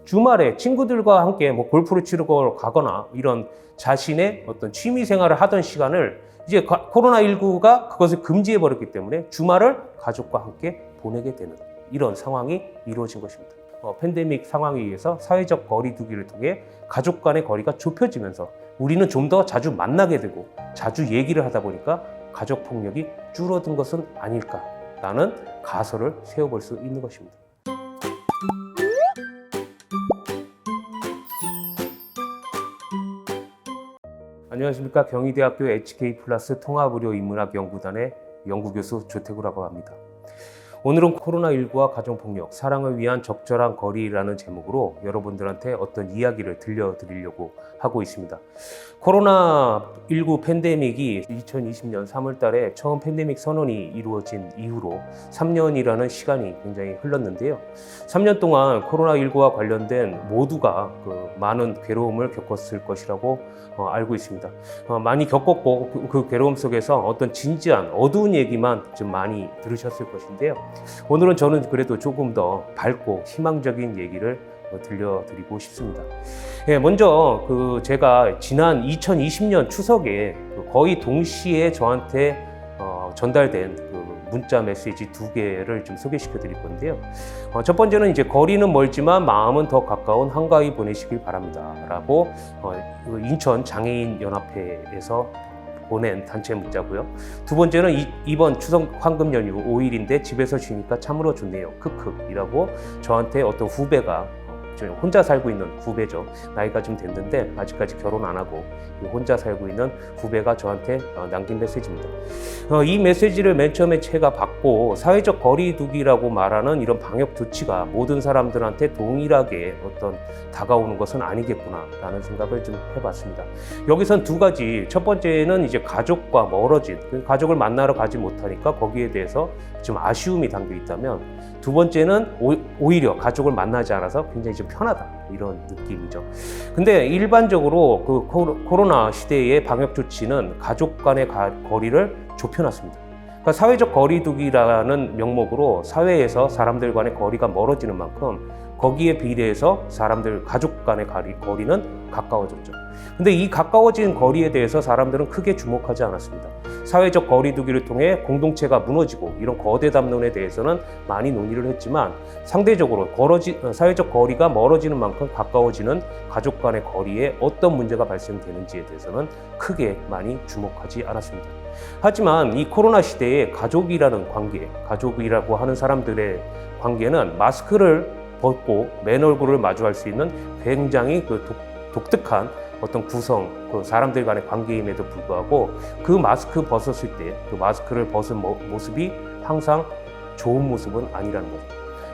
주말에 친구들과 함께 뭐 골프를 치러 가거나 이런 자신의 어떤 취미 생활을 하던 시간을 이제 코로나19가 그것을 금지해 버렸기 때문에 주말을 가족과 함께 보내게 되는 이런 상황이 이루어진 것입니다. 팬데믹 상황에 의해서 사회적 거리 두기를 통해 가족 간의 거리가 좁혀지면서 우리는 좀 더 자주 만나게 되고 자주 얘기를 하다 보니까 가족 폭력이 줄어든 것은 아닐까라는 가설을 세워볼 수 있는 것입니다. 안녕하십니까. 경희대학교 HK플러스 통합의료인문학연구단의 연구교수 조태구라고 합니다. 오늘은 코로나19와 가정폭력, 사랑을 위한 적절한 거리라는 제목으로 여러분들한테 어떤 이야기를 들려드리려고 하고 있습니다. 코로나19 팬데믹이 2020년 3월 달에 처음 팬데믹 선언이 이루어진 이후로 3년이라는 시간이 굉장히 흘렀는데요. 3년 동안 코로나19와 관련된 모두가 많은 괴로움을 겪었을 것이라고 알고 있습니다. 많이 겪었고 그 괴로움 속에서 어떤 진지한 어두운 얘기만 좀 많이 들으셨을 것인데요. 오늘은 저는 그래도 조금 더 밝고 희망적인 얘기를 들려드리고 싶습니다. 먼저 제가 지난 2020년 추석에 거의 동시에 저한테 전달된 문자 메시지 2개를 좀 소개시켜 드릴 건데요. 첫 번째는 이제 거리는 멀지만 마음은 더 가까운 한가위 보내시길 바랍니다 라고 인천 장애인 연합회에서 보낸 단체 문자고요. 두 번째는 이번 추석 황금 연휴 5일인데 집에서 쉬니까 참으로 좋네요. 크크 이라고 저한테 어떤 후배가, 혼자 살고 있는 후배죠. 나이가 좀 됐는데 아직까지 결혼 안 하고 혼자 살고 있는 후배가 저한테 남긴 메시지입니다. 이 메시지를 맨 처음에 제가 받고 사회적 거리 두기라고 말하는 이런 방역 조치가 모든 사람들한테 동일하게 다가오는 것은 아니겠구나라는 생각을 좀 해봤습니다. 여기선 두 가지. 첫 번째는 이제 가족과 멀어진, 가족을 만나러 가지 못하니까 거기에 대해서 좀 아쉬움이 담겨 있다면, 두 번째는 오히려 가족을 만나지 않아서 굉장히 좀 편하다, 이런 느낌이죠. 근데 일반적으로 코로나 시대의 방역 조치는 가족 간의 거리를 좁혀놨습니다. 그러니까 사회적 거리두기라는 명목으로 사회에서 사람들 간의 거리가 멀어지는 만큼 거기에 비례해서 가족 간의 거리는 가까워졌죠. 근데 이 가까워진 거리에 대해서 사람들은 크게 주목하지 않았습니다. 사회적 거리두기를 통해 공동체가 무너지고 이런 거대 담론에 대해서는 많이 논의를 했지만, 상대적으로 사회적 거리가 멀어지는 만큼 가까워지는 가족 간의 거리에 어떤 문제가 발생되는지에 대해서는 크게 많이 주목하지 않았습니다. 하지만 이 코로나 시대에 가족이라고 하는 사람들의 관계는 마스크를 벗고 맨 얼굴을 마주할 수 있는 굉장히 독특한 어떤 구성, 사람들 간의 관계임에도 불구하고 그 마스크 벗었을 때 그 마스크를 벗은 모습이 항상 좋은 모습은 아니라는 거죠.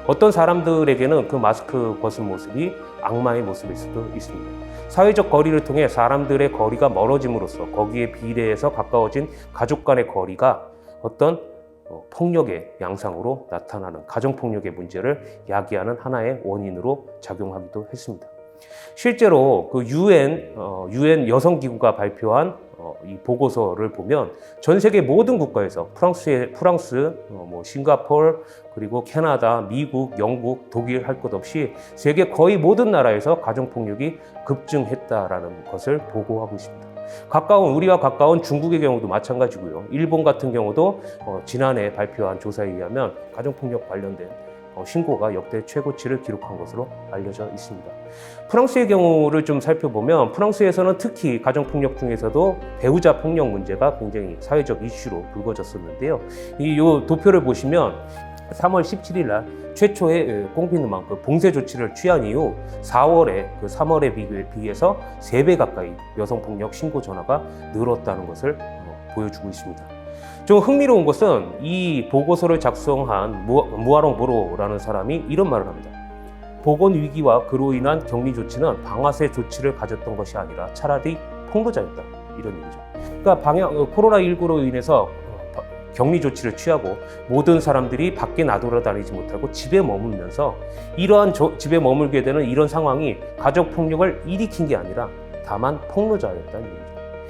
어떤 사람들에게는 그 마스크 벗은 모습이 악마의 모습일 수도 있습니다. 사회적 거리를 통해 사람들의 거리가 멀어짐으로써 거기에 비례해서 가까워진 가족 간의 거리가 어떤 폭력의 양상으로 나타나는 가정폭력의 문제를 야기하는 하나의 원인으로 작용하기도 했습니다. 실제로 UN 여성기구가 발표한 이 보고서를 보면 전 세계 모든 국가에서 프랑스, 싱가포르, 그리고 캐나다, 미국, 영국, 독일 할 것 없이 세계 거의 모든 나라에서 가정폭력이 급증했다라는 것을 보고하고 있습니다. 우리와 가까운 중국의 경우도 마찬가지고요. 일본 같은 경우도 지난해 발표한 조사에 의하면 가정폭력 관련된 신고가 역대 최고치를 기록한 것으로 알려져 있습니다. 프랑스의 경우를 좀 살펴보면, 프랑스에서는 특히 가정폭력 중에서도 배우자 폭력 문제가 굉장히 사회적 이슈로 불거졌었는데요. 이 도표를 보시면 3월 17일 날 최초의 꽁피누망 봉쇄 조치를 취한 이후 3월에 비해서 3배 가까이 여성폭력 신고 전화가 늘었다는 것을 보여주고 있습니다. 좀 흥미로운 것은 이 보고서를 작성한 무아롱 보로라는 사람이 이런 말을 합니다. 보건위기와 그로 인한 격리 조치는 방아쇠 조치를 가졌던 것이 아니라 차라리 폭로자였다, 이런 얘기죠. 그러니까 코로나19로 인해서 격리 조치를 취하고 모든 사람들이 밖에 나돌아다니지 못하고 집에 머물면서 이러한 집에 머물게 되는 이런 상황이 가정폭력을 일으킨 게 아니라 다만 폭로자였다는 얘기죠.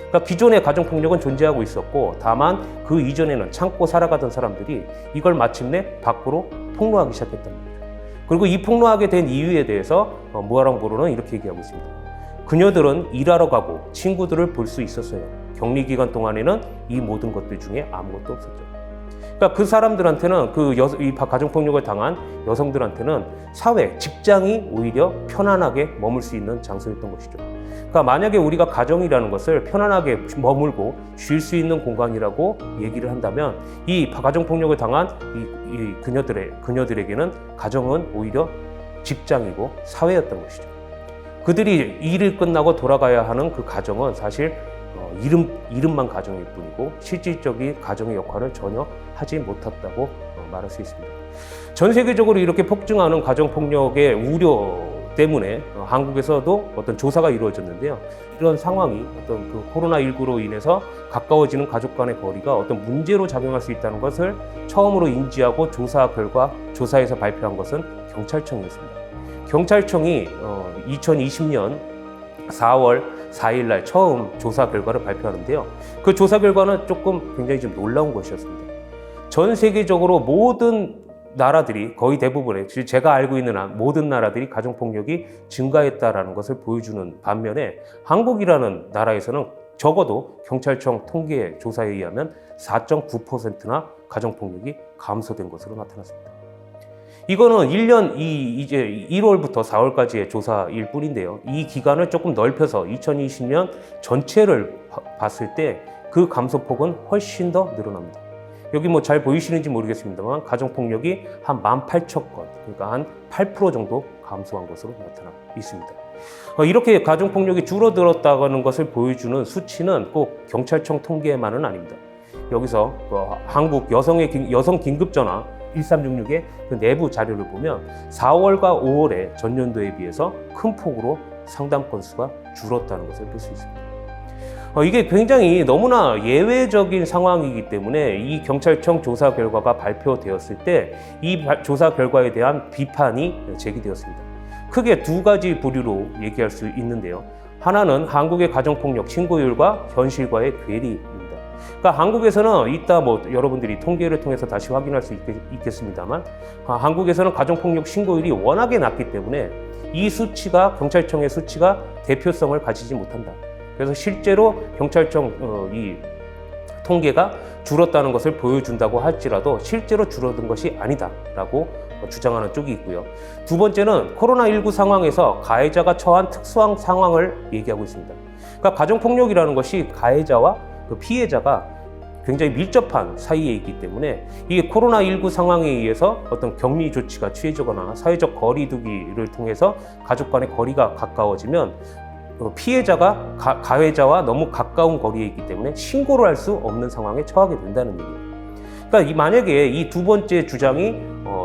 그러니까 기존의 가정폭력은 존재하고 있었고, 다만 그 이전에는 참고 살아가던 사람들이 이걸 마침내 밖으로 폭로하기 시작했다는 거죠. 그리고 이 폭로하게 된 이유에 대해서 무아랑보로는 이렇게 얘기하고 있습니다. 그녀들은 일하러 가고 친구들을 볼 수 있었어요. 격리 기간 동안에는 이 모든 것들 중에 아무것도 없었죠. 그러니까 그 사람들한테는 이 가정폭력을 당한 여성들한테는 사회, 직장이 오히려 편안하게 머물 수 있는 장소였던 것이죠. 그러니까 만약에 우리가 가정이라는 것을 편안하게 머물고 쉴 수 있는 공간이라고 얘기를 한다면 이 가정폭력을 당한 이 그녀들에게는 가정은 오히려 직장이고 사회였던 것이죠. 그들이 일을 끝나고 돌아가야 하는 그 가정은 사실 이름만 가정일 뿐이고 실질적인 가정의 역할을 전혀 하지 못했다고 말할 수 있습니다. 전 세계적으로 이렇게 폭증하는 가정폭력의 우려 때문에 한국에서도 어떤 조사가 이루어졌는데요. 이런 상황이 어떤 그 코로나19로 인해서 가까워지는 가족 간의 거리가 어떤 문제로 작용할 수 있다는 것을 처음으로 인지하고 조사 결과 조사에서 발표한 것은 경찰청이었습니다. 경찰청이 2020년 4월 4일 날 처음 조사 결과를 발표하는데요. 그 조사 결과는 굉장히 좀 놀라운 것이었습니다. 전 세계적으로 모든 나라들이 거의 대부분의 제가 알고 있는 모든 나라들이 가정폭력이 증가했다라는 것을 보여주는 반면에 한국이라는 나라에서는 적어도 경찰청 통계 조사에 의하면 4.9%나 가정폭력이 감소된 것으로 나타났습니다. 이거는 1년 이제 1월부터 4월까지의 조사일 뿐인데요. 이 기간을 조금 넓혀서 2020년 전체를 봤을 때 그 감소폭은 훨씬 더 늘어납니다. 여기 뭐 잘 보이시는지 모르겠습니다만 가정폭력이 한 18,000건, 그러니까 한 8% 정도 감소한 것으로 나타나 있습니다. 이렇게 가정폭력이 줄어들었다는 것을 보여주는 수치는 꼭 경찰청 통계만은 아닙니다. 여기서 한국 여성 긴급전화 1366의 그 내부 자료를 보면 4월과 5월에 전년도에 비해서 큰 폭으로 상담 건수가 줄었다는 것을 볼 수 있습니다. 이게 굉장히 너무나 예외적인 상황이기 때문에 이 경찰청 조사 결과가 발표되었을 때 이 조사 결과에 대한 비판이 제기되었습니다. 크게 두 가지 부류로 얘기할 수 있는데요. 하나는 한국의 가정폭력 신고율과 현실과의 괴리입니다. 그러니까 한국에서는 이따 여러분들이 통계를 통해서 다시 확인할 수 있겠습니다만 한국에서는 가정폭력 신고율이 워낙에 낮기 때문에 이 수치가 경찰청의 수치가 대표성을 가지지 못한다. 그래서 실제로 경찰청 이 통계가 줄었다는 것을 보여준다고 할지라도 실제로 줄어든 것이 아니다라고 주장하는 쪽이 있고요. 두 번째는 코로나19 상황에서 가해자가 처한 특수한 상황을 얘기하고 있습니다. 그러니까 가정폭력이라는 것이 가해자와 그 피해자가 굉장히 밀접한 사이에 있기 때문에 이게 코로나19 상황에 의해서 어떤 격리 조치가 취해지거나 사회적 거리두기를 통해서 가족 간의 거리가 가까워지면 피해자가 가해자와 너무 가까운 거리에 있기 때문에 신고를 할 수 없는 상황에 처하게 된다는 얘기예요. 그러니까 만약에 이 두 번째 주장이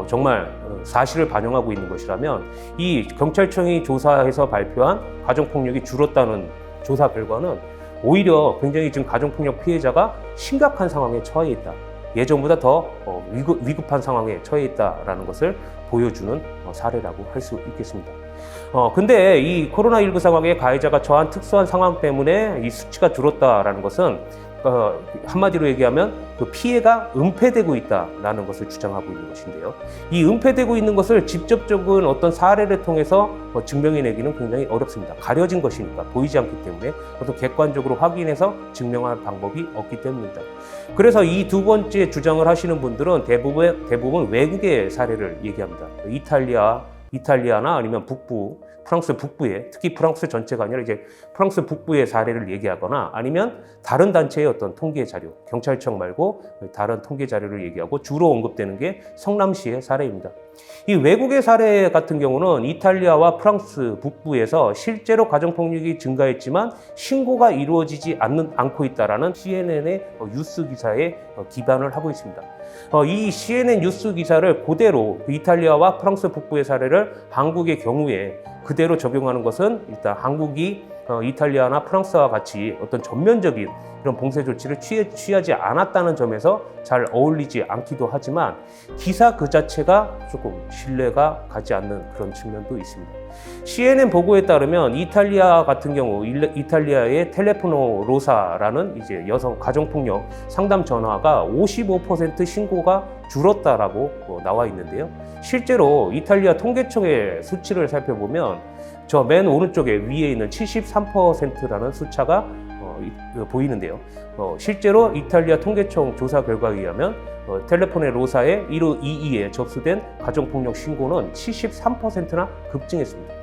정말 사실을 반영하고 있는 것이라면 이 경찰청이 조사해서 발표한 가정폭력이 줄었다는 조사 결과는 오히려 굉장히 지금 가정폭력 피해자가 심각한 상황에 처해 있다. 예전보다 더 위급한 상황에 처해 있다라는 것을 보여주는 사례라고 할 수 있겠습니다. 근데 이 코로나19 상황에 가해자가 처한 특수한 상황 때문에 이 수치가 줄었다라는 것은 한마디로 얘기하면 그 피해가 은폐되고 있다라는 것을 주장하고 있는 것인데요. 이 은폐되고 있는 것을 직접적인 어떤 사례를 통해서 증명해내기는 굉장히 어렵습니다. 가려진 것이니까 보이지 않기 때문에 어떤 객관적으로 확인해서 증명할 방법이 없기 때문입니다. 그래서 이 두 번째 주장을 하시는 분들은 대부분 외국의 사례를 얘기합니다. 이탈리아나 아니면 프랑스 북부에, 특히 프랑스 전체가 아니라 이제 프랑스 북부의 사례를 얘기하거나 아니면 다른 단체의 어떤 통계 자료, 경찰청 말고 다른 통계 자료를 얘기하고 주로 언급되는 게 성남시의 사례입니다. 이 외국의 사례 같은 경우는 이탈리아와 프랑스 북부에서 실제로 가정폭력이 증가했지만 신고가 이루어지지 않고 있다라는 CNN의 뉴스 기사에 기반을 하고 있습니다. 이 CNN 뉴스 기사를 그대로 이탈리아와 프랑스 북부의 사례를 한국의 경우에 그대로 적용하는 것은 일단 한국이 이탈리아나 프랑스와 같이 어떤 전면적인 이런 봉쇄 조치를 취하지 않았다는 점에서 잘 어울리지 않기도 하지만 기사 그 자체가 조금 신뢰가 가지 않는 그런 측면도 있습니다. CNN 보고에 따르면 이탈리아 같은 경우 이탈리아의 텔레포노 로사라는 이제 여성 가정폭력 상담 전화가 55% 신고가 줄었다라고 나와 있는데요. 실제로 이탈리아 통계청의 수치를 살펴보면 저 맨 오른쪽에 위에 있는 73%라는 숫자가 보이는데요. 실제로 이탈리아 통계청 조사 결과에 의하면 텔레포네 로사의 1522에 접수된 가정폭력 신고는 73%나 급증했습니다.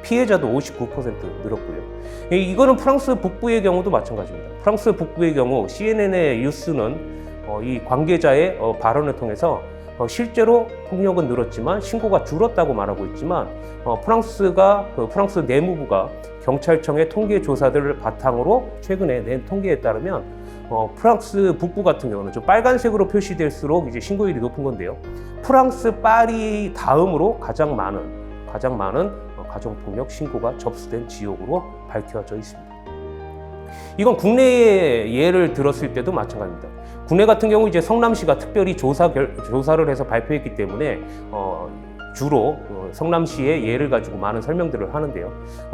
피해자도 59% 늘었고요. 이거는 프랑스 북부의 경우도 마찬가지입니다. 프랑스 북부의 경우 CNN의 뉴스는 이 관계자의 발언을 통해서 실제로 폭력은 늘었지만 신고가 줄었다고 말하고 있지만 프랑스 내무부가 경찰청의 통계 조사들을 바탕으로 최근에 낸 통계에 따르면 프랑스 북부 같은 경우는 좀 빨간색으로 표시될수록 이제 신고율이 높은 건데요. 프랑스 파리 다음으로 가장 많은 가정폭력 신고가 접수된 지역으로 밝혀져 있습니다. 이건 국내의 예를 들었을 때도 마찬가지입니다. 국내 같은 경우 이제 성남시가 특별히 조사를 해서 발표했기 때문에 주로 성남시의 예를 가지고 많은 설명들을 하는데요.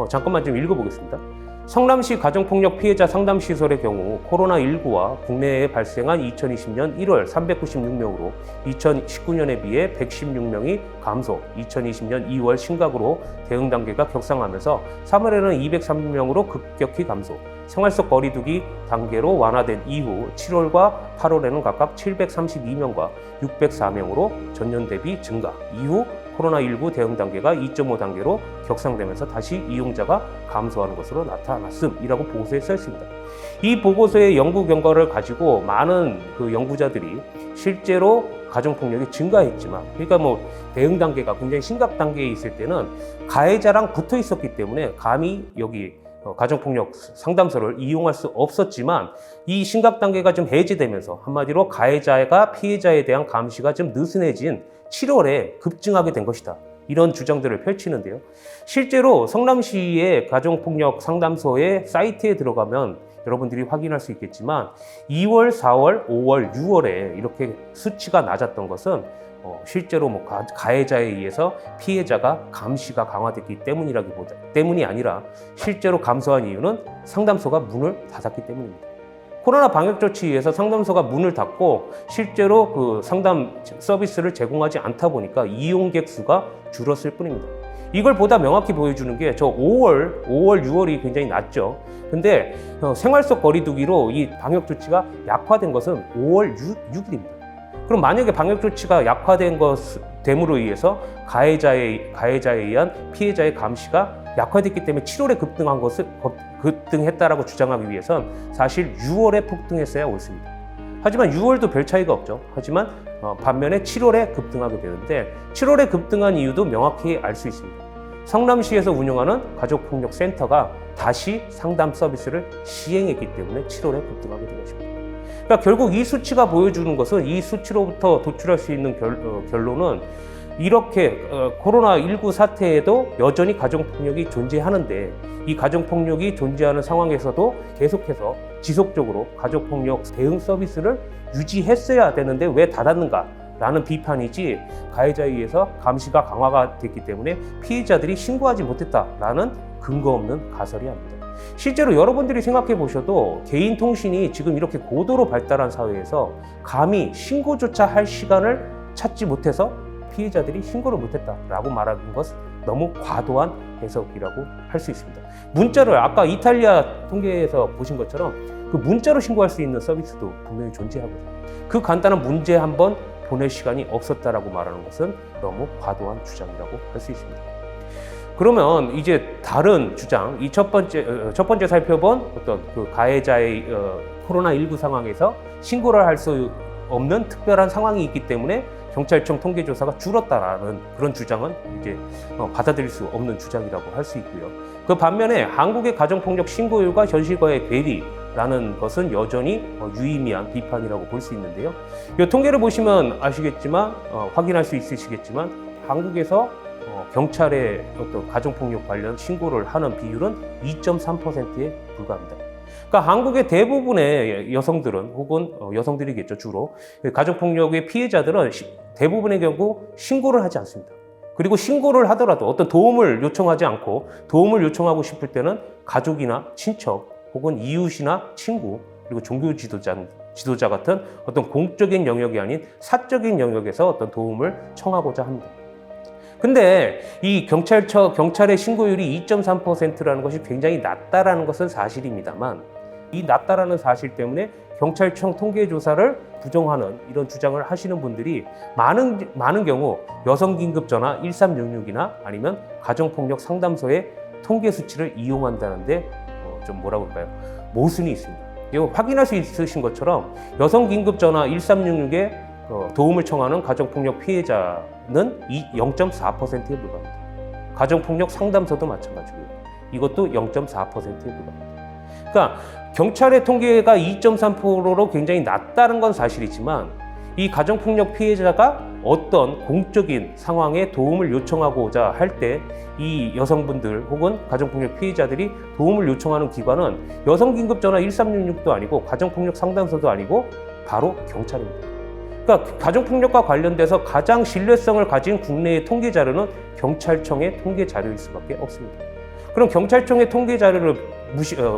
잠깐만 좀 읽어보겠습니다. 성남시 가정폭력 피해자 상담시설의 경우 코로나19와 국내에 발생한 2020년 1월 396명으로 2019년에 비해 116명이 감소, 2020년 2월 심각으로 대응 단계가 격상하면서 3월에는 203명으로 급격히 감소, 생활 속 거리두기 단계로 완화된 이후 7월과 8월에는 각각 732명과 604명으로 전년 대비 증가, 이후 코로나19 대응 단계가 2.5단계로 격상되면서 다시 이용자가 감소하는 것으로 나타났음이라고 보고서에 써 있습니다. 이 보고서의 연구 결과를 가지고 많은 연구자들이 실제로 가정폭력이 증가했지만, 그러니까 대응 단계가 굉장히 심각 단계에 있을 때는 가해자랑 붙어 있었기 때문에 감히 여기 가정폭력 상담소를 이용할 수 없었지만 이 심각 단계가 좀 해제되면서 한마디로 가해자가 피해자에 대한 감시가 좀 느슨해진 7월에 급증하게 된 것이다. 이런 주장들을 펼치는데요. 실제로 성남시의 가정폭력 상담소의 사이트에 들어가면 여러분들이 확인할 수 있겠지만 2월, 4월, 5월, 6월에 이렇게 수치가 낮았던 것은 실제로 가해자에 의해서 피해자가 감시가 강화됐기 때문이 아니라 실제로 감소한 이유는 상담소가 문을 닫았기 때문입니다. 코로나 방역 조치에 의해서 상담소가 문을 닫고 실제로 상담 서비스를 제공하지 않다 보니까 이용객 수가 줄었을 뿐입니다. 이걸 보다 명확히 보여주는 게 저 5월, 6월이 굉장히 낮죠. 근데 생활 속 거리두기로 이 방역 조치가 약화된 것은 5월 6일입니다. 그럼 만약에 방역 조치가 약화된 됨으로 의해서 가해자에 의한 피해자의 감시가 약화됐기 때문에 7월에 급등했다라고 주장하기 위해선 사실 6월에 폭등했어야 옳습니다. 하지만 6월도 별 차이가 없죠. 하지만 반면에 7월에 급등하게 되는데 7월에 급등한 이유도 명확히 알 수 있습니다. 성남시에서 운영하는 가족폭력센터가 다시 상담 서비스를 시행했기 때문에 7월에 급등하게 된 것입니다. 그러니까 결국 이 수치가 보여주는 것은 이 수치로부터 도출할 수 있는 결론은 이렇게 코로나19 사태에도 여전히 가정폭력이 존재하는데 이 가정폭력이 존재하는 상황에서도 계속해서 지속적으로 가족폭력 대응 서비스를 유지했어야 되는데 왜 닫았는가? 라는 비판이지 가해자에 의해서 감시가 강화가 됐기 때문에 피해자들이 신고하지 못했다라는 근거 없는 가설이 아닙니다. 실제로 여러분들이 생각해 보셔도 개인 통신이 지금 이렇게 고도로 발달한 사회에서 감히 신고조차 할 시간을 찾지 못해서 피해자들이 신고를 못했다라고 말하는 것은 너무 과도한 해석이라고 할 수 있습니다. 문자를 아까 이탈리아 통계에서 보신 것처럼 그 문자로 신고할 수 있는 서비스도 분명히 존재하거든요. 그 간단한 문제 한번 보낼 시간이 없었다라고 말하는 것은 너무 과도한 주장이라고 할 수 있습니다. 그러면 이제 다른 주장, 이 첫 번째 살펴본 어떤 가해자의 코로나19 상황에서 신고를 할 수 없는 특별한 상황이 있기 때문에 경찰청 통계조사가 줄었다라는 그런 주장은 이제 받아들일 수 없는 주장이라고 할 수 있고요. 그 반면에 한국의 가정폭력 신고율과 현실과의 괴리라는 것은 여전히 유의미한 비판이라고 볼 수 있는데요. 이 통계를 보시면 아시겠지만 확인할 수 있으시겠지만 한국에서 경찰의 어떤 가정폭력 관련 신고를 하는 비율은 2.3%에 불과합니다. 그러니까 한국의 대부분의 여성들은 혹은 여성들이겠죠, 주로 가정폭력의 피해자들은 대부분의 경우 신고를 하지 않습니다. 그리고 신고를 하더라도 어떤 도움을 요청하지 않고 도움을 요청하고 싶을 때는 가족이나 친척 혹은 이웃이나 친구 그리고 종교 지도자 같은 어떤 공적인 영역이 아닌 사적인 영역에서 어떤 도움을 청하고자 합니다. 근데 이 경찰의 신고율이 2.3%라는 것이 굉장히 낮다라는 것은 사실입니다만 이 낮다라는 사실 때문에 경찰청 통계조사를 부정하는 이런 주장을 하시는 분들이 많은 경우 여성긴급전화 1366이나 아니면 가정폭력 상담소의 통계 수치를 이용한다는데 좀 뭐라고 할까요? 모순이 있습니다. 이거 확인할 수 있으신 것처럼 여성긴급전화 1366에 도움을 청하는 가정폭력 피해자는 0.4%에 불과합니다. 가정폭력 상담소도 마찬가지고요. 이것도 0.4%에 불과합니다. 그러니까 경찰의 통계가 2.3%로 굉장히 낮다는 건 사실이지만 이 가정폭력 피해자가 어떤 공적인 상황에 도움을 요청하고자 할 때 이 여성분들 혹은 가정폭력 피해자들이 도움을 요청하는 기관은 여성긴급전화 1366도 아니고 가정폭력 상담소도 아니고 바로 경찰입니다. 그러니까 가정폭력과 관련돼서 가장 신뢰성을 가진 국내의 통계 자료는 경찰청의 통계 자료일 수밖에 없습니다. 그럼 경찰청의 통계 자료를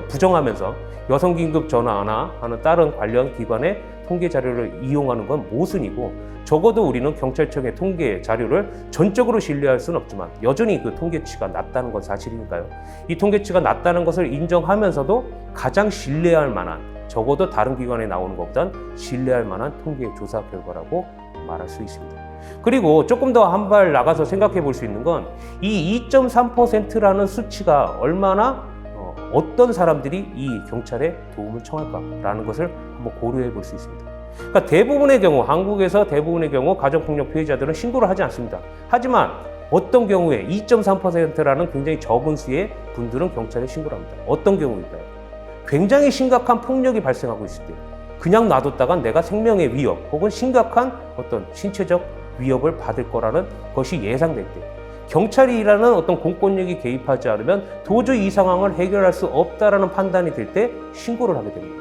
부정하면서 여성긴급전화나 하는 다른 관련 기관의 통계 자료를 이용하는 건 모순이고 적어도 우리는 경찰청의 통계 자료를 전적으로 신뢰할 수는 없지만 여전히 그 통계치가 낮다는 건 사실이니까요. 이 통계치가 낮다는 것을 인정하면서도 가장 신뢰할 만한 적어도 다른 기관에 나오는 것보단 신뢰할 만한 통계 조사 결과라고 말할 수 있습니다. 그리고 조금 더 한 발 나가서 생각해 볼 수 있는 건 이 2.3%라는 수치가 얼마나 어떤 사람들이 이 경찰에 도움을 청할까라는 것을 한번 고려해 볼 수 있습니다. 그러니까 대부분의 경우, 한국에서 대부분의 경우 가정폭력 피해자들은 신고를 하지 않습니다. 하지만 어떤 경우에 2.3%라는 굉장히 적은 수의 분들은 경찰에 신고를 합니다. 어떤 경우일까요? 굉장히 심각한 폭력이 발생하고 있을 때 그냥 놔뒀다간 내가 생명의 위협 혹은 심각한 어떤 신체적 위협을 받을 거라는 것이 예상될 때 경찰이라는 어떤 공권력이 개입하지 않으면 도저히 이 상황을 해결할 수 없다라는 판단이 들 때 신고를 하게 됩니다.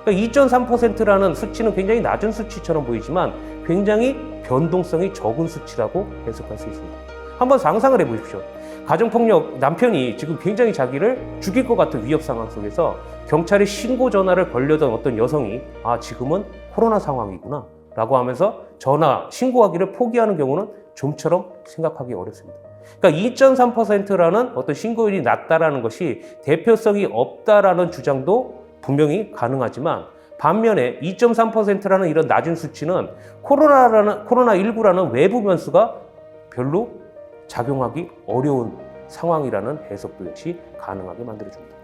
그러니까 2.3%라는 수치는 굉장히 낮은 수치처럼 보이지만 굉장히 변동성이 적은 수치라고 해석할 수 있습니다. 한번 상상을 해보십시오. 가정폭력 남편이 지금 굉장히 자기를 죽일 것 같은 위협 상황 속에서 경찰에 신고 전화를 걸려던 어떤 여성이 지금은 코로나 상황이구나 라고 하면서 신고하기를 포기하는 경우는 좀처럼 생각하기 어렵습니다. 그러니까 2.3%라는 어떤 신고율이 낮다라는 것이 대표성이 없다라는 주장도 분명히 가능하지만 반면에 2.3%라는 이런 낮은 수치는 코로나19라는 외부 변수가 별로 작용하기 어려운 상황이라는 해석도 역시 가능하게 만들어줍니다.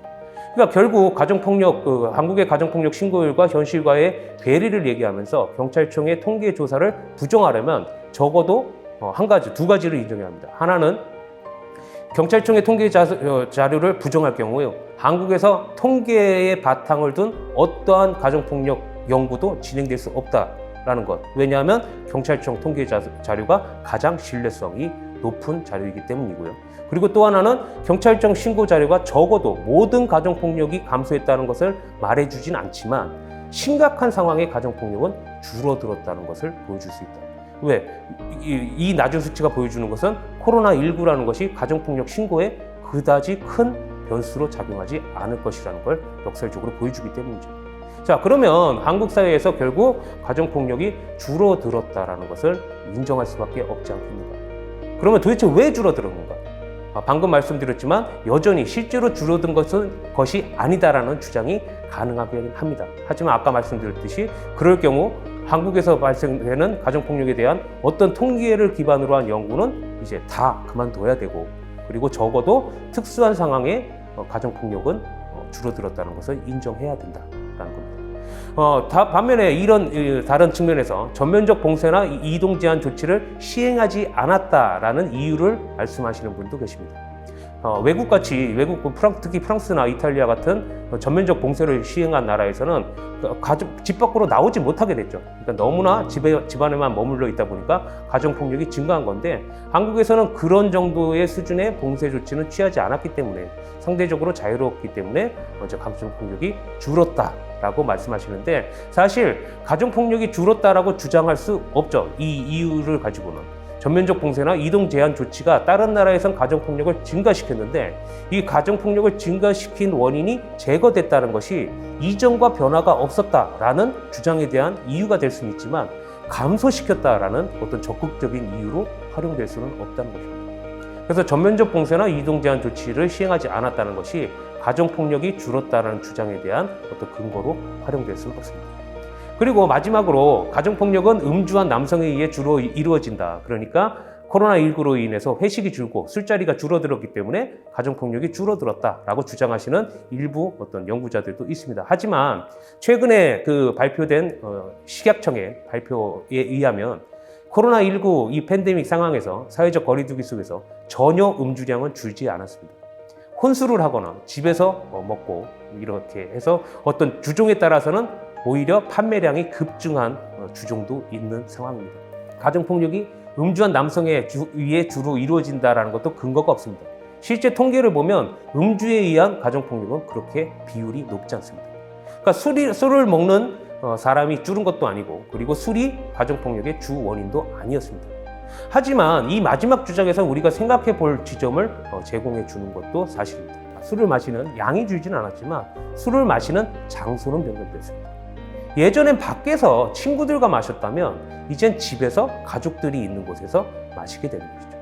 그러니까 결국 한국의 가정폭력 신고율과 현실과의 괴리를 얘기하면서 경찰청의 통계 조사를 부정하려면 적어도 두 가지를 인정해야 합니다. 하나는 경찰청의 통계 자료를 부정할 경우에 한국에서 통계의 바탕을 둔 어떠한 가정폭력 연구도 진행될 수 없다라는 것. 왜냐하면 경찰청 통계 자료가 가장 신뢰성이 높은 자료이기 때문이고요. 그리고 또 하나는 경찰청 신고 자료가 적어도 모든 가정폭력이 감소했다는 것을 말해주진 않지만 심각한 상황의 가정폭력은 줄어들었다는 것을 보여줄 수 있다. 왜? 이 낮은 수치가 보여주는 것은 코로나19라는 것이 가정폭력 신고에 그다지 큰 변수로 작용하지 않을 것이라는 걸 역설적으로 보여주기 때문이죠. 자, 그러면 한국 사회에서 결국 가정폭력이 줄어들었다는 것을 인정할 수밖에 없지 않겠는가? 그러면 도대체 왜 줄어드는 건가? 방금 말씀드렸지만 여전히 실제로 줄어든 것이 아니다라는 주장이 가능하긴 합니다. 하지만 아까 말씀드렸듯이 그럴 경우 한국에서 발생되는 가정폭력에 대한 어떤 통계를 기반으로 한 연구는 이제 다 그만둬야 되고 그리고 적어도 특수한 상황에 가정폭력은 줄어들었다는 것을 인정해야 된다라는 겁니다. 반면에 이런 다른 측면에서 전면적 봉쇄나 이동 제한 조치를 시행하지 않았다라는 이유를 말씀하시는 분도 계십니다. 특히 프랑스나 이탈리아 같은 전면적 봉쇄를 시행한 나라에서는 집 밖으로 나오지 못하게 됐죠. 그러니까 너무나 집 안에만 머물러 있다 보니까 가정폭력이 증가한 건데 한국에서는 그런 정도의 수준의 봉쇄 조치는 취하지 않았기 때문에 상대적으로 자유로웠기 때문에 가정폭력이 줄었다라고 말씀하시는데 사실 가정폭력이 줄었다라고 주장할 수 없죠. 이 이유를 가지고는. 전면적 봉쇄나 이동 제한 조치가 다른 나라에선 가정폭력을 증가시켰는데 이 가정폭력을 증가시킨 원인이 제거됐다는 것이 이전과 변화가 없었다라는 주장에 대한 이유가 될 수는 있지만 감소시켰다라는 어떤 적극적인 이유로 활용될 수는 없다는 것입니다. 그래서 전면적 봉쇄나 이동 제한 조치를 시행하지 않았다는 것이 가정폭력이 줄었다는 주장에 대한 어떤 근거로 활용될 수는 없습니다. 그리고 마지막으로 가정폭력은 음주한 남성에 의해 주로 이루어진다. 그러니까 코로나19로 인해서 회식이 줄고 술자리가 줄어들었기 때문에 가정폭력이 줄어들었다라고 주장하시는 일부 어떤 연구자들도 있습니다. 하지만 최근에 그 발표된 식약청의 발표에 의하면 코로나19 이 팬데믹 상황에서 사회적 거리두기 속에서 전혀 음주량은 줄지 않았습니다. 혼술을 하거나 집에서 먹고 이렇게 해서 어떤 주종에 따라서는 오히려 판매량이 급증한 주종도 있는 상황입니다. 가정폭력이 음주한 남성에 의해 주로 이루어진다는 것도 근거가 없습니다. 실제 통계를 보면 음주에 의한 가정폭력은 그렇게 비율이 높지 않습니다. 그러니까 술을 먹는 사람이 줄은 것도 아니고 그리고 술이 가정폭력의 주 원인도 아니었습니다. 하지만 이 마지막 주장에서 우리가 생각해 볼 지점을 제공해 주는 것도 사실입니다. 술을 마시는 양이 줄지는 않았지만 술을 마시는 장소는 변경됐습니다. 예전엔 밖에서 친구들과 마셨다면 이젠 집에서 가족들이 있는 곳에서 마시게 되는 것이죠.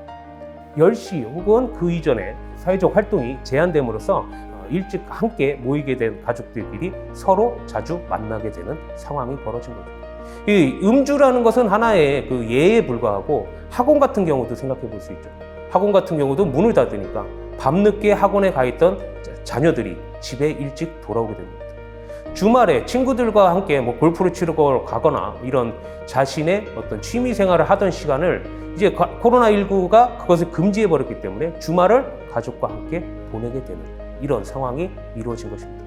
10시 혹은 그 이전에 사회적 활동이 제한됨으로써 일찍 함께 모이게 된 가족들끼리 서로 자주 만나게 되는 상황이 벌어진 거죠. 이 음주라는 것은 하나의 그 예에 불과하고 학원 같은 경우도 생각해 볼 수 있죠. 학원 같은 경우도 문을 닫으니까 밤늦게 학원에 가 있던 자녀들이 집에 일찍 돌아오게 됩니다. 주말에 친구들과 함께 골프를 치러 가거나 이런 자신의 어떤 취미 생활을 하던 시간을 이제 코로나19가 그것을 금지해 버렸기 때문에 주말을 가족과 함께 보내게 되는 이런 상황이 이루어진 것입니다.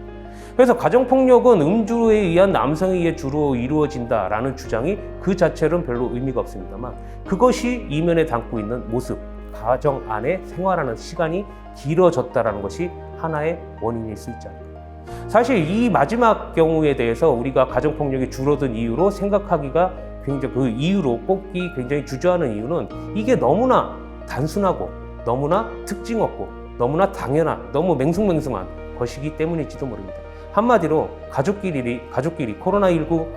그래서 가정폭력은 음주에 의한 남성에 의해 주로 이루어진다라는 주장이 그 자체로는 별로 의미가 없습니다만 그것이 이면에 담고 있는 모습, 가정 안에 생활하는 시간이 길어졌다는 것이 하나의 원인일 수 있지 않을까. 사실 이 마지막 경우에 대해서 우리가 가정폭력이 줄어든 이유로 생각하기가 굉장히 그 이유로 꼽기 굉장히 주저하는 이유는 이게 너무나 단순하고 너무나 특징 없고 너무나 당연한 너무 맹숭맹숭한 것이기 때문일지도 모릅니다. 한마디로 가족끼리 코로나19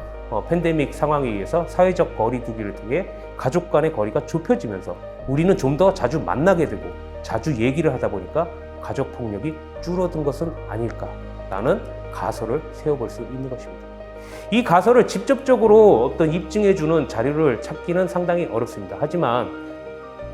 팬데믹 상황에 의해서 사회적 거리두기를 통해 가족 간의 거리가 좁혀지면서 우리는 좀 더 자주 만나게 되고 자주 얘기를 하다 보니까 가족폭력이 줄어든 것은 아닐까라는 가설을 세워볼 수 있는 것입니다. 이 가설을 직접적으로 어떤 입증해주는 자료를 찾기는 상당히 어렵습니다. 하지만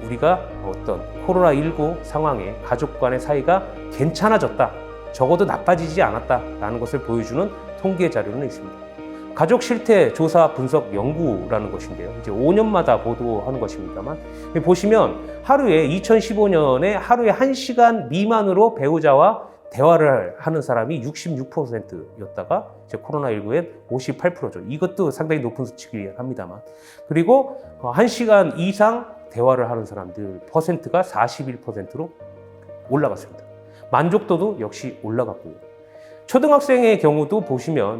우리가 어떤 코로나19 상황에 가족 간의 사이가 괜찮아졌다, 적어도 나빠지지 않았다라는 것을 보여주는 통계 자료는 있습니다. 가족 실태 조사 분석 연구라는 것인데요. 이제 5년마다 보도하는 것입니다만 보시면 2015년에 하루에 1시간 미만으로 배우자와 대화를 하는 사람이 66%였다가 이제 코로나19엔 58%죠. 이것도 상당히 높은 수치이긴 합니다만. 그리고 1시간 이상 대화를 하는 사람들 퍼센트가 41%로 올라갔습니다. 만족도도 역시 올라갔고요. 초등학생의 경우도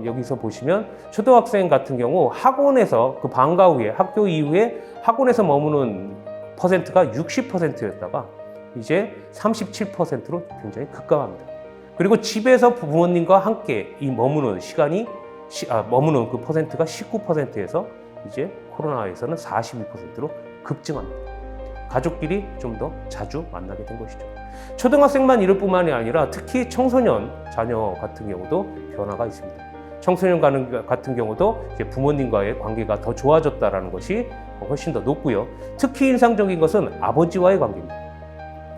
여기서 보시면 초등학생 같은 경우 학원에서 그 방과 후에 학교 이후에 학원에서 머무는 퍼센트가 60%였다가 이제 37%로 굉장히 급감합니다. 그리고 집에서 부모님과 함께 이 머무는 머무는 그 퍼센트가 19%에서 이제 코로나에서는 42%로 급증합니다. 가족끼리 좀 더 자주 만나게 된 것이죠. 초등학생만 이럴 뿐만이 아니라 특히 청소년 자녀 같은 경우도 변화가 있습니다. 청소년 같은 경우도 이제 부모님과의 관계가 더 좋아졌다는 것이 훨씬 더 높고요. 특히 인상적인 것은 아버지와의 관계입니다.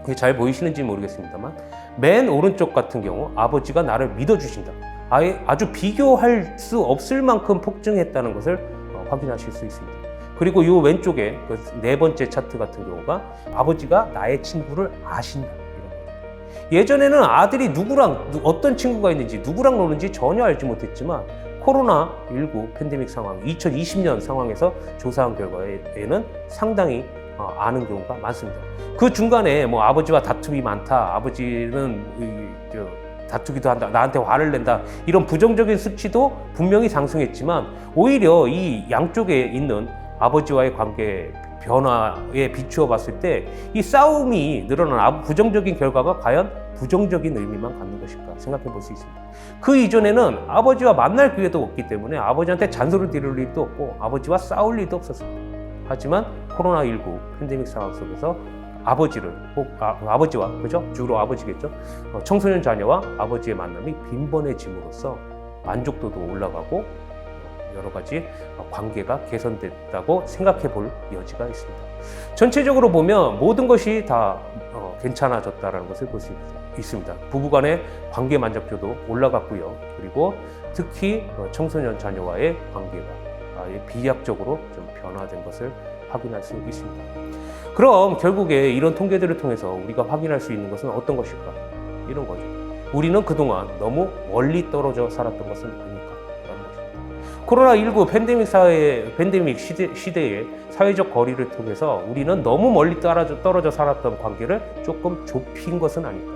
그게 잘 보이시는지 모르겠습니다만 맨 오른쪽 같은 경우 아버지가 나를 믿어주신다. 아주 비교할 수 없을 만큼 폭증했다는 것을 확인하실 수 있습니다. 그리고 이 왼쪽에 그 4번째 차트 같은 경우가 아버지가 나의 친구를 아신다. 예전에는 아들이 어떤 친구가 있는지 누구랑 노는지 전혀 알지 못했지만 코로나19 팬데믹 상황 2020년 상황에서 조사한 결과에는 상당히 아는 경우가 많습니다. 그 중간에 아버지와 다툼이 많다, 아버지는 다투기도 한다, 나한테 화를 낸다, 이런 부정적인 수치도 분명히 상승했지만 오히려 이 양쪽에 있는 아버지와의 관계 변화에 비추어 봤을 때 이 싸움이 늘어난 부정적인 결과가 과연 부정적인 의미만 갖는 것일까 생각해 볼 수 있습니다. 그 이전에는 아버지와 만날 기회도 없기 때문에 아버지한테 잔소리를 들을 일도 없고 아버지와 싸울 일도 없었습니다. 하지만 코로나19 팬데믹 상황 속에서 아버지를 아버지와 그죠? 주로 아버지겠죠? 청소년 자녀와 아버지의 만남이 빈번해짐으로써 만족도도 올라가고 여러 가지 관계가 개선됐다고 생각해 볼 여지가 있습니다. 전체적으로 보면 모든 것이 다 괜찮아졌다는 것을 볼 수 있습니다. 부부간의 관계 만족도도 올라갔고요. 그리고 특히 청소년 자녀와의 관계가 아예 비약적으로 좀 변화된 것을 확인할 수 있습니다. 그럼 결국에 이런 통계들을 통해서 우리가 확인할 수 있는 것은 어떤 것일까? 이런 거죠. 우리는 그동안 너무 멀리 떨어져 살았던 것은 아닐까? 코로나19 팬데믹 시대의 사회적 거리를 통해서 우리는 너무 멀리 떨어져 살았던 관계를 조금 좁힌 것은 아닐까.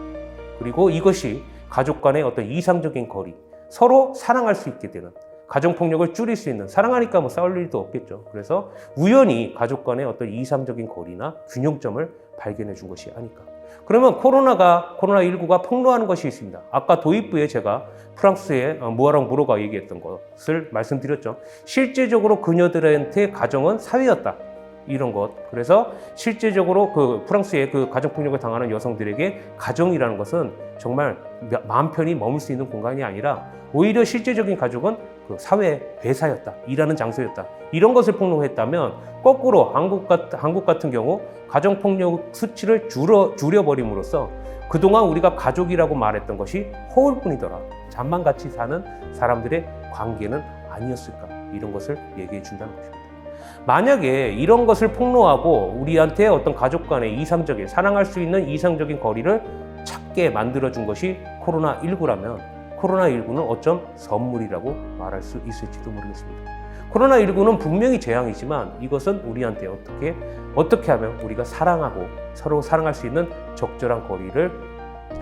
그리고 이것이 가족 간의 어떤 이상적인 거리, 서로 사랑할 수 있게 되는, 가정폭력을 줄일 수 있는, 사랑하니까 뭐 싸울 일도 없겠죠. 그래서 우연히 가족 간의 어떤 이상적인 거리나 균형점을 발견해 준 것이 아닐까. 그러면 코로나19가 폭로하는 것이 있습니다. 아까 도입부에 제가 프랑스의 무아랑 무로가 얘기했던 것을 말씀드렸죠. 실제적으로 그녀들한테 가정은 사회였다. 이런 것. 그래서 실제적으로 그 프랑스의 그 가정폭력을 당하는 여성들에게 가정이라는 것은 정말 마음 편히 머물 수 있는 공간이 아니라 오히려 실제적인 가족은 그 사회 회사였다. 일하는 장소였다. 이런 것을 폭로했다면 거꾸로 한국 같은 경우 가정폭력 수치를 줄여버림으로써 그동안 우리가 가족이라고 말했던 것이 허울뿐이더라. 잠만 같이 사는 사람들의 관계는 아니었을까. 이런 것을 얘기해 준다는 것입니다. 만약에 이런 것을 폭로하고 우리한테 어떤 가족 간의 이상적인, 사랑할 수 있는 이상적인 거리를 찾게 만들어준 것이 코로나19라면 코로나19는 어쩜 선물이라고 말할 수 있을지도 모르겠습니다. 코로나19는 분명히 재앙이지만 이것은 우리한테 어떻게 하면 우리가 사랑하고 서로 사랑할 수 있는 적절한 거리를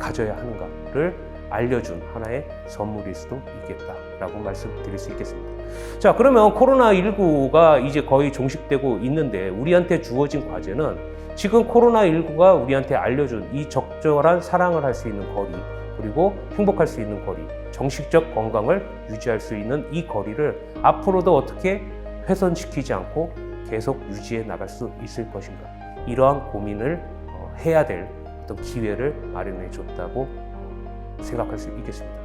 가져야 하는가를 알려준 하나의 선물일 수도 있겠다라고 말씀드릴 수 있겠습니다. 자, 그러면 코로나19가 이제 거의 종식되고 있는데 우리한테 주어진 과제는 지금 코로나19가 우리한테 알려준 이 적절한 사랑을 할 수 있는 거리, 그리고 행복할 수 있는 거리, 정신적 건강을 유지할 수 있는 이 거리를 앞으로도 어떻게 훼손시키지 않고 계속 유지해 나갈 수 있을 것인가. 이러한 고민을 해야 될 어떤 기회를 마련해 줬다고 생각할 수 있겠습니다.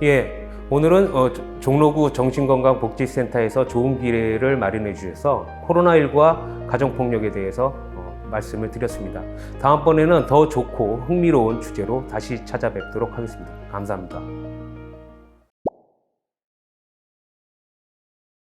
예, 오늘은 종로구 정신건강복지센터에서 좋은 기회를 마련해 주셔서 코로나19와 가정폭력에 대해서 말씀을 드렸습니다. 다음번에는 더 좋고 흥미로운 주제로 다시 찾아뵙도록 하겠습니다. 감사합니다.